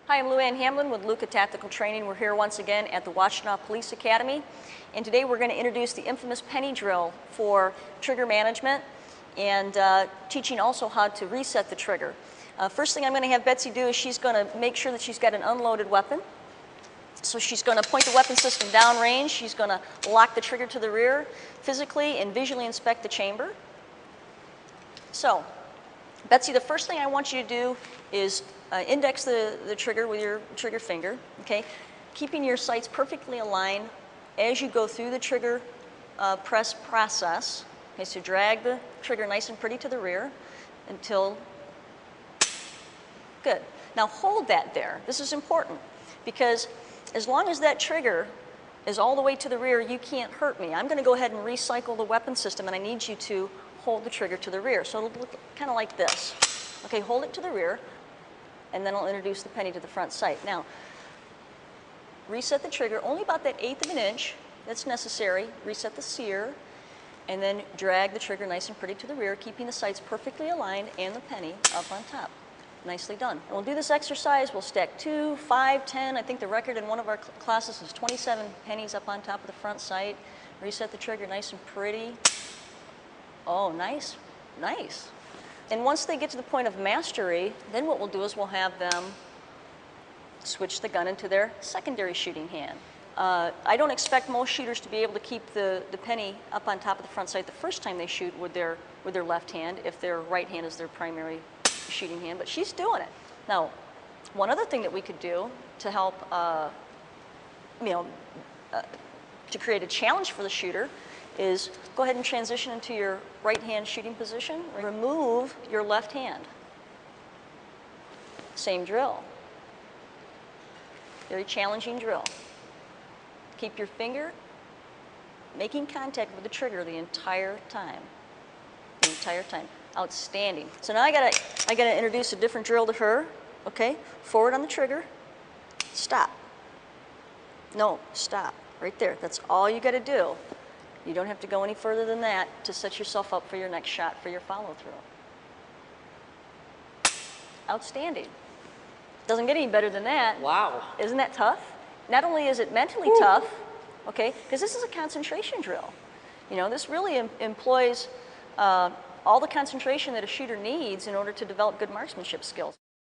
Hi, I'm Lou Ann Hamlin with Luca Tactical Training. We're here once again at the Washtenaw Police Academy, and today we're going to introduce the infamous penny drill for trigger management and teaching also how to reset the trigger. First thing I'm going to have Betsy do is she's going to make sure that she's got an unloaded weapon. So she's going to point the weapon system downrange. She's going to lock the trigger to the rear, physically and visually inspect the chamber. So, Betsy, the first thing I want you to do is index the trigger with your trigger finger, okay? Keeping your sights perfectly aligned as you go through the trigger press process. Okay, so drag the trigger nice and pretty to the rear until, good. Now hold that there. This is important because as long as that trigger is all the way to the rear, you can't hurt me. I'm going to go ahead and recycle the weapon system, and I need you to hold the trigger to the rear. So it'll look kind of like this. Okay, hold it to the rear, and then I'll introduce the penny to the front sight. Now, reset the trigger only about that 1/8 of an inch that's necessary. Reset the sear, and then drag the trigger nice and pretty to the rear, keeping the sights perfectly aligned and the penny up on top. Nicely done. And we'll do this exercise. We'll stack 2, 5, 10. I think the record in one of our classes is 27 pennies up on top of the front sight. Reset the trigger nice and pretty. Oh, nice, nice. And once they get to the point of mastery, then what we'll do is we'll have them switch the gun into their secondary shooting hand. I don't expect most shooters to be able to keep the penny up on top of the front sight the first time they shoot with their left hand if their right hand is their primary shooting hand, but she's doing it. Now, one other thing that we could do to help, to create a challenge for the shooter is go ahead and transition into your right hand shooting position. Remove your left hand. Same drill. Very challenging drill. Keep your finger making contact with the trigger the entire time. The entire time. Outstanding. So now I gotta introduce a different drill to her. Okay, forward on the trigger. Stop. No, stop. Right there. That's all you gotta do. You don't have to go any further than that to set yourself up for your next shot for your follow-through. Outstanding. Doesn't get any better than that. Wow. Isn't that tough? Not only is it mentally tough, okay, because this is a concentration drill. You know, this really employs all the concentration that a shooter needs in order to develop good marksmanship skills.